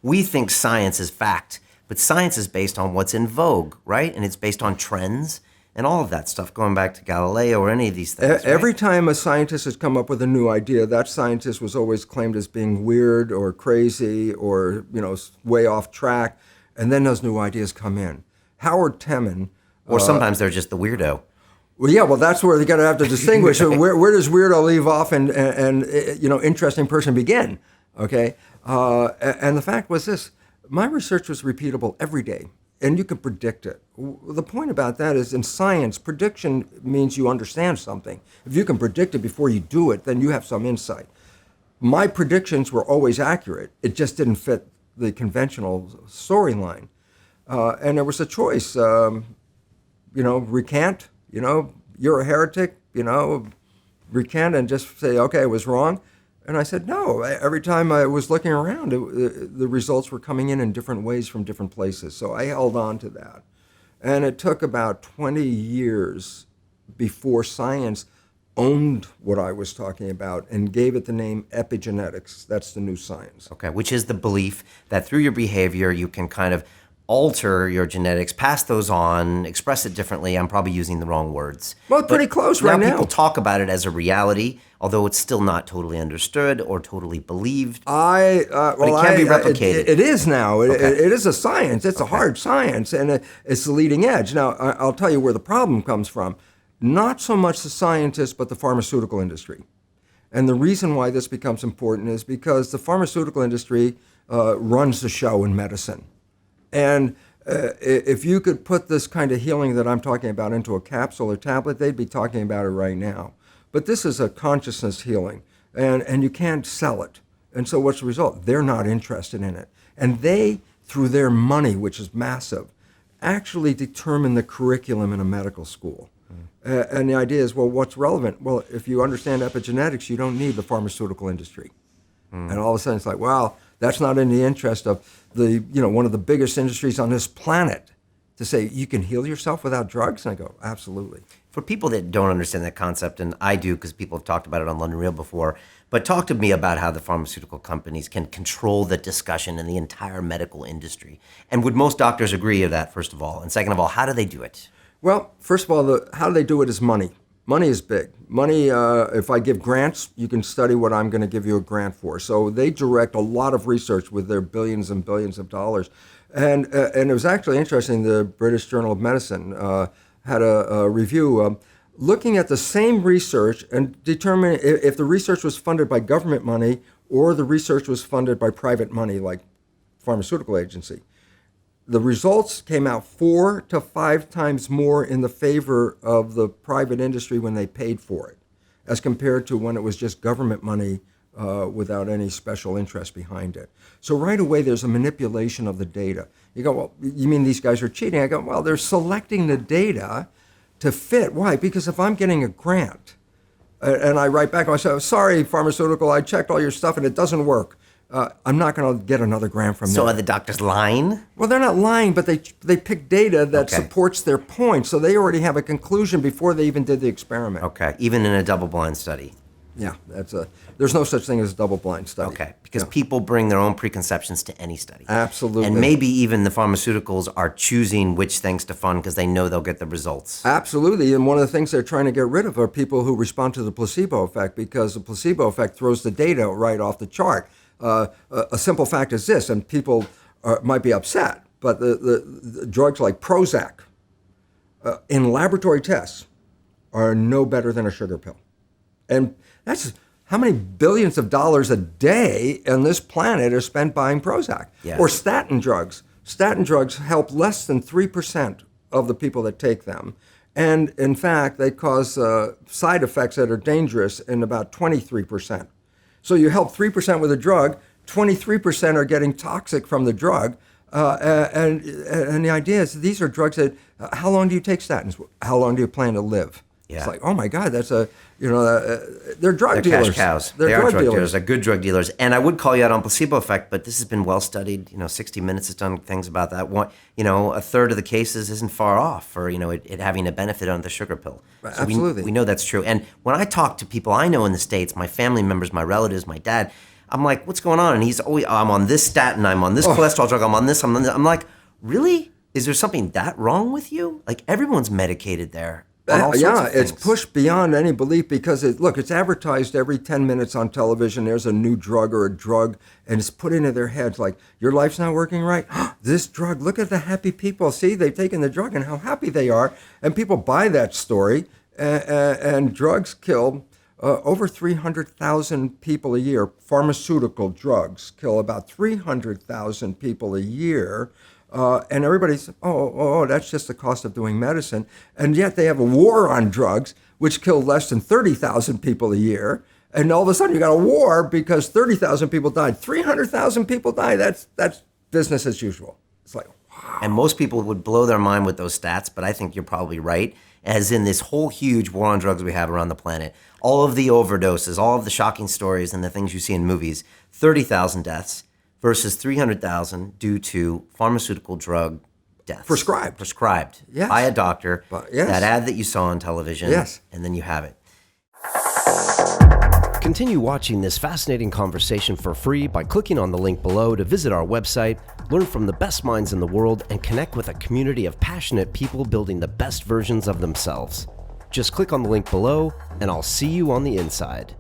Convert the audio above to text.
we think science is fact, but science is based on what's in vogue, right? And it's based on trends and all of that stuff, going back to Galileo or any of these things. Right? Every time a scientist has come up with a new idea, that scientist was always claimed as being weird or crazy or, way off track. And then those new ideas come in. Howard Temin. Or sometimes they're just the weirdo. Well, yeah, that's where they're going to have to distinguish. Where does weirdo leave off and interesting person begin? Okay? And the fact was this. My research was repeatable every day. And you can predict it. The point about that is in science, prediction means you understand something. If you can predict it before you do it, then you have some insight. My predictions were always accurate. It just didn't fit the conventional storyline. And there was a choice, recant, you're a heretic, recant and just say, okay, I was wrong. And I said, no. Every time I was looking around, the results were coming in different ways from different places. So I held on to that. And it took about 20 years before science owned what I was talking about and gave it the name epigenetics. That's the new science. Okay, which is the belief that through your behavior, you can kind of alter your genetics, pass those on, express it differently. I'm probably using the wrong words. Well, it's pretty close right now. People talk about it as a reality, although it's still not totally understood or totally believed. But it can be replicated. It is now. It is a science. It's a hard science, and it's the leading edge. Now, I'll tell you where the problem comes from. Not so much the scientists, but the pharmaceutical industry. And the reason why this becomes important is because the pharmaceutical industry runs the show in medicine. And if you could put this kind of healing that I'm talking about into a capsule or tablet, they'd be talking about it right now. But this is a consciousness healing, and you can't sell it. And so what's the result? They're not interested in it. And they, through their money, which is massive, actually determine the curriculum in a medical school. And the idea is, well, what's relevant? Well, if you understand epigenetics, you don't need the pharmaceutical industry. And all of a sudden it's like, wow, that's not in the interest of the, one of the biggest industries on this planet to say you can heal yourself without drugs. And I go, absolutely. For people that don't understand that concept, and I do because people have talked about it on London Real before, but talk to me about how the pharmaceutical companies can control the discussion in the entire medical industry. And would most doctors agree with that, first of all? And second of all, how do they do it? Well, first of all, how do they do it is money. Money is big. Money, if I give grants, you can study what I'm going to give you a grant for. So they direct a lot of research with their billions and billions of dollars. And it was actually interesting, the British Journal of Medicine had a review looking at the same research and determining if the research was funded by government money or the research was funded by private money like pharmaceutical agency. The results came out 4 to 5 times more in the favor of the private industry when they paid for it, as compared to when it was just government money without any special interest behind it. So right away, there's a manipulation of the data. You go, well, you mean these guys are cheating? I go, well, they're selecting the data to fit. Why? Because if I'm getting a grant and I write back, I say, sorry, pharmaceutical, I checked all your stuff and it doesn't work. I'm not going to get another grant from them. So are the doctors lying? Well, they're not lying, but they pick data that supports their point. So they already have a conclusion before they even did the experiment. Okay, even in a double-blind study. Yeah, there's no such thing as a double-blind study. Okay, because people bring their own preconceptions to any study. Absolutely. And maybe even the pharmaceuticals are choosing which things to fund because they know they'll get the results. Absolutely, and one of the things they're trying to get rid of are people who respond to the placebo effect, because the placebo effect throws the data right off the chart. A simple fact is this, and people might be upset, but the drugs like Prozac in laboratory tests are no better than a sugar pill. And that's how many billions of dollars a day on this planet are spent buying Prozac. Yeah. Or statin drugs. Statin drugs help less than 3% of the people that take them. And in fact, they cause side effects that are dangerous in about 23%. So you help 3% with a drug, 23% are getting toxic from the drug. And the idea is these are drugs that, how long do you take statins? How long do you plan to live? Yeah. It's like, oh my God, that's they're drug dealers. Cash cows. They're they are drug dealers. dealers. They're good drug dealers. And I would call you out on placebo effect, but this has been well studied. 60 Minutes has done things about that. A third of the cases isn't far off for, it having a benefit on the sugar pill. So absolutely. We know that's true. And when I talk to people I know in the States, my family members, my relatives, my dad, I'm like, what's going on? And he's always, I'm on this statin, I'm on this cholesterol drug, I'm on this, I'm on this. I'm like, really? Is there something that wrong with you? Like everyone's medicated there. On all sorts of It's things. pushed beyond any belief because it's advertised every 10 minutes on television. There's a new drug or a drug, and it's put into their heads like, your life's not working right. This drug, look at the happy people. See, they've taken the drug and how happy they are. And people buy that story, and drugs kill over 300,000 people a year. Pharmaceutical drugs kill about 300,000 people a year. And everybody's, that's just the cost of doing medicine. And yet they have a war on drugs, which kill less than 30,000 people a year. And all of a sudden you got a war because 30,000 people died. 300,000 people died. That's business as usual. It's like, wow. And most people would blow their mind with those stats, but I think you're probably right. As in this whole huge war on drugs we have around the planet, all of the overdoses, all of the shocking stories and the things you see in movies, 30,000 deaths. Versus 300,000 due to pharmaceutical drug deaths. Prescribed. Yes. By a doctor. Yes. That ad that you saw on television. Yes. And then you have it. Continue watching this fascinating conversation for free by clicking on the link below to visit our website, learn from the best minds in the world, and connect with a community of passionate people building the best versions of themselves. Just click on the link below, and I'll see you on the inside.